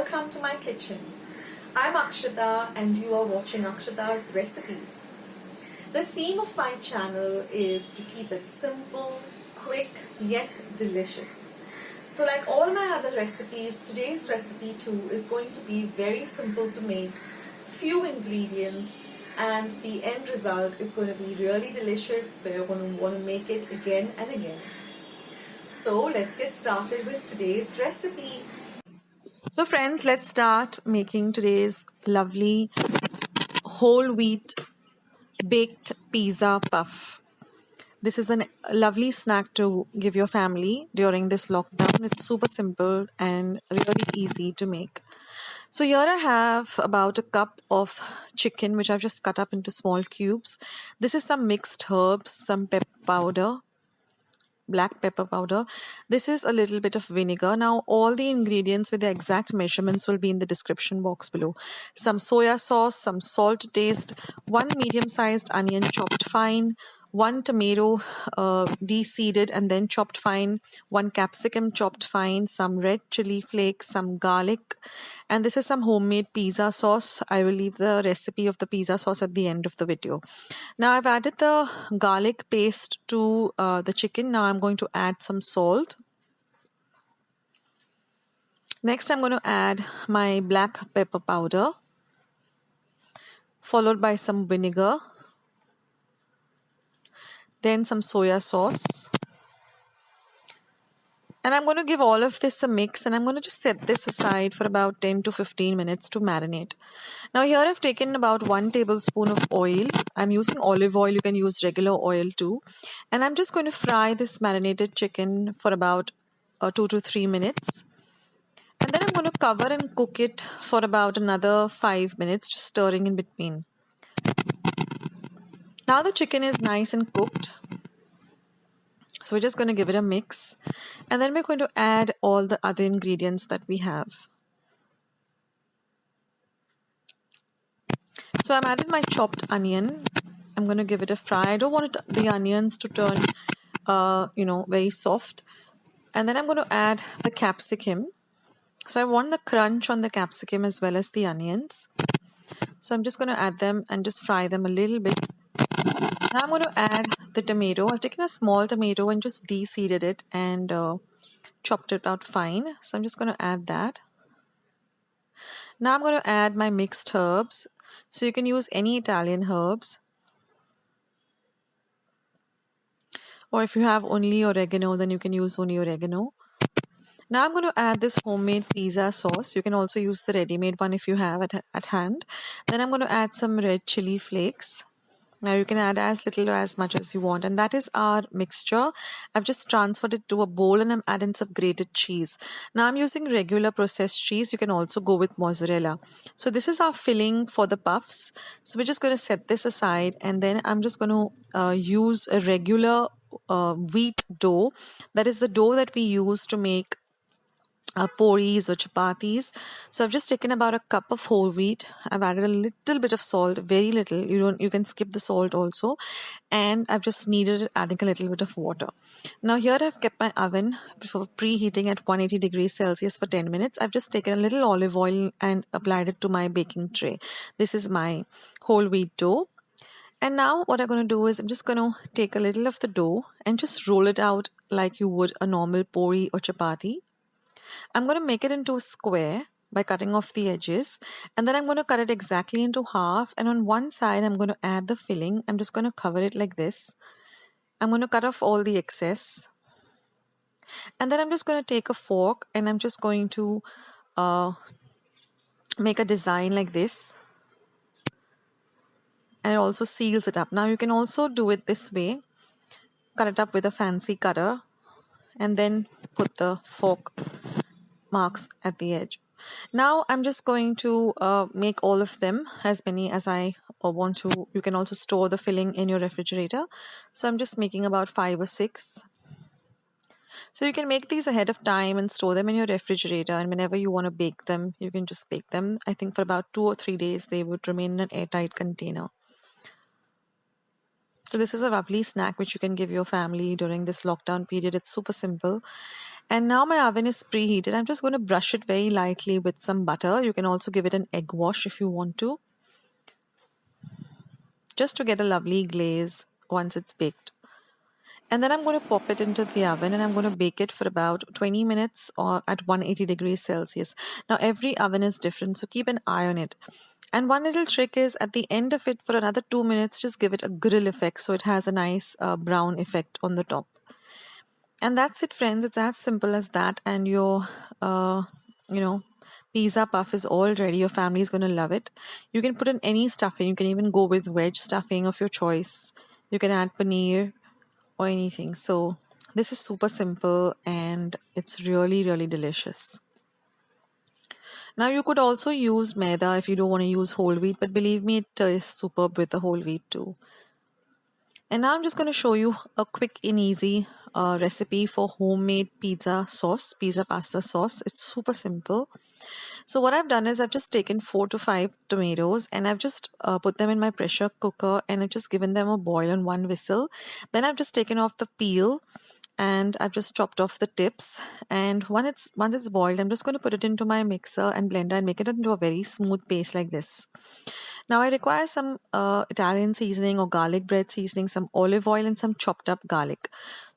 welcome to my kitchen. I'm Akshata and you are watching Akshata's Recipes. The theme of my channel is to keep it simple, quick, yet delicious. So like all my other recipes, today's recipe too is going to be very simple to make, few ingredients, and the end result is going to be really delicious where you're going to want to make it again and again. So let's get started with today's recipe. So friends, let's start making today's lovely whole wheat baked pizza puff. This is a lovely snack to give your family during this lockdown. It's super simple and really easy to make. So here I have about a cup of chicken which I've just cut up into small cubes. This is some mixed herbs, some pepper powder, black pepper powder. This is a little bit of vinegar. Now all the ingredients with the exact measurements will be in the description box below. Some soya sauce, some salt to taste, one medium-sized onion chopped fine, one tomato de-seeded and then chopped fine, one capsicum chopped fine, some red chili flakes, some garlic, and this is some homemade pizza sauce. I will leave the recipe of the pizza sauce at the end of the video. Now I've added the garlic paste to the chicken. Now I'm going to add some salt. Next I'm going to add my black pepper powder, followed by some vinegar, then some soya sauce. And I'm going to give all of this a mix and I'm going to just set this aside for about 10 to 15 minutes to marinate. Now here I've taken about 1 tablespoon of oil. I'm using olive oil. You can use regular oil too. And I'm just going to fry this marinated chicken for about 2 to 3 minutes. And then I'm going to cover and cook it for about another 5 minutes, just stirring in between. Now the chicken is nice and cooked. So we're just going to give it a mix. And then we're going to add all the other ingredients that we have. So I'm adding my chopped onion. I'm going to give it a fry. I don't want the onions to turn, very soft. And then I'm going to add the capsicum. So I want the crunch on the capsicum as well as the onions. So I'm just going to add them and just fry them a little bit. Now I'm going to add the tomato. I've taken a small tomato and just de-seeded it and chopped it out fine. So I'm just going to add that. Now I'm going to add my mixed herbs. So you can use any Italian herbs. Or if you have only oregano, then you can use only oregano. Now I'm going to add this homemade pizza sauce. You can also use the ready-made one if you have at hand. Then I'm going to add some red chili flakes. Now you can add as little or as much as you want. And that is our mixture. I've just transferred it to a bowl and I'm adding some grated cheese. Now I'm using regular processed cheese. You can also go with mozzarella. So this is our filling for the puffs. So we're just going to set this aside and then I'm just going to use a regular wheat dough. That is the dough that we use to make puris or chapatis. So I've just taken about a cup of whole wheat. I've added a little bit of salt, very little. You can skip the salt also. And I've just kneaded adding a little bit of water. Now here I've kept my oven for preheating at 180 degrees Celsius for 10 minutes. I've just taken a little olive oil and applied it to my baking tray. This is my whole wheat dough. And now what I'm going to do is I'm just going to take a little of the dough and just roll it out like you would a normal puri or chapati. I'm going to make it into a square by cutting off the edges and then I'm going to cut it exactly into half, and on one side I'm going to add the filling. I'm just going to cover it like this. I'm going to cut off all the excess and then I'm just going to take a fork and I'm just going to make a design like this, and it also seals it up. Now you can also do it this way, cut it up with a fancy cutter and then put the fork marks at the edge. Now I'm just going to make all of them, as many as I want to. You can also store the filling in your refrigerator. So I'm just making about 5 or 6. So you can make these ahead of time and store them in your refrigerator, and whenever you want to bake them, you can just bake them. I think for about 2 or 3 days they would remain in an airtight container. So this is a lovely snack which you can give your family during this lockdown period. It's super simple. And now my oven is preheated. I'm just going to brush it very lightly with some butter. You can also give it an egg wash if you want to, just to get a lovely glaze once it's baked. And then I'm going to pop it into the oven and I'm going to bake it for about 20 minutes or at 180 degrees Celsius. Now every oven is different, so keep an eye on it. And one little trick is at the end of it for another 2 minutes, just give it a grill effect so it has a nice brown effect on the top. And that's it, friends. It's as simple as that. And your, you know, pizza puff is all ready. Your family is going to love it. You can put in any stuffing. You can even go with veg stuffing of your choice. You can add paneer or anything. So this is super simple and it's really, really delicious. Now you could also use maida if you don't want to use whole wheat, but believe me, it is superb with the whole wheat too. And now I'm just going to show you a quick and easy recipe for homemade pizza sauce, pizza pasta sauce. It's super simple. So what I've done is I've just taken 4 to 5 tomatoes and I've just put them in my pressure cooker and I've just given them a boil on one whistle. Then I've just taken off the peel and I've just chopped off the tips. And once it's boiled, I'm just going to put it into my mixer and blender and make it into a very smooth paste like this. Now I require some Italian seasoning or garlic bread seasoning, some olive oil and some chopped up garlic.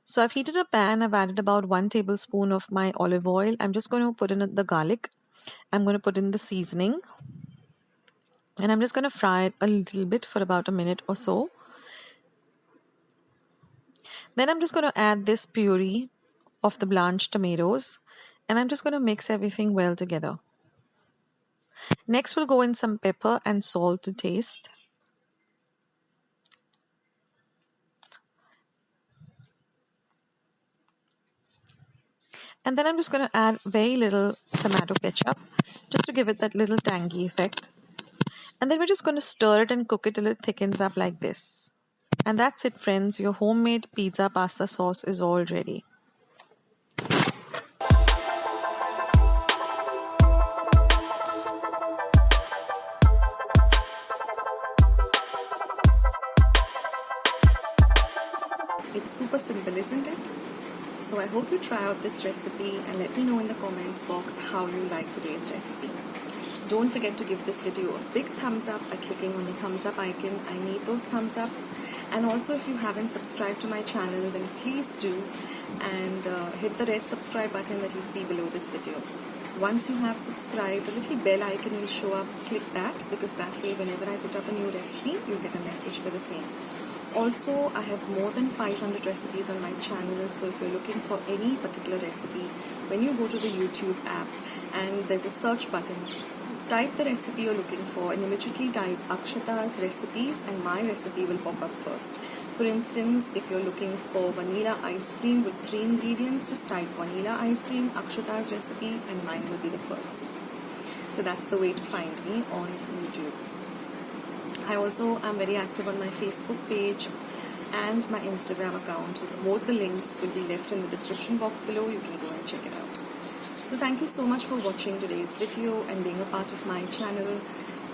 So I've heated a pan, I've added about 1 tablespoon of my olive oil. I'm just going to put in the garlic. I'm going to put in the seasoning. And I'm just going to fry it a little bit for about a minute or so. Then I'm just going to add this puree of the blanched tomatoes. And I'm just going to mix everything well together. Next we'll go in some pepper and salt to taste. And then I'm just going to add very little tomato ketchup just to give it that little tangy effect. And then we're just going to stir it and cook it till it thickens up like this. And that's it, friends. Your homemade pizza pasta sauce is all ready. It's super simple, isn't it? So I hope you try out this recipe and let me know in the comments box how you like today's recipe. Don't forget to give this video a big thumbs up by clicking on the thumbs up icon. I need those thumbs ups. And also if you haven't subscribed to my channel, then please do and hit the red subscribe button that you see below this video. Once you have subscribed, a little bell icon will show up. Click that because that way whenever I put up a new recipe, you'll get a message for the same. Also, I have more than 500 recipes on my channel, so if you're looking for any particular recipe, when you go to the YouTube app and there's a search button, type the recipe you're looking for and immediately type Akshata's recipes and my recipe will pop up first. For instance, if you're looking for vanilla ice cream with 3 ingredients, just type vanilla ice cream, Akshata's recipe, and mine will be the first. So that's the way to find me on YouTube. I also am very active on my Facebook page and my Instagram account. Both the links will be left in the description box below. You can go and check it out. So thank you so much for watching today's video and being a part of my channel.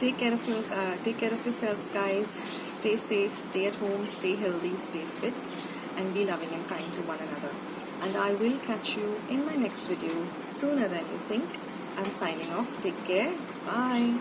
Take care of yourselves, guys. Stay safe, stay at home, stay healthy, stay fit, and be loving and kind to one another. And I will catch you in my next video sooner than you think. I'm signing off. Take care. Bye.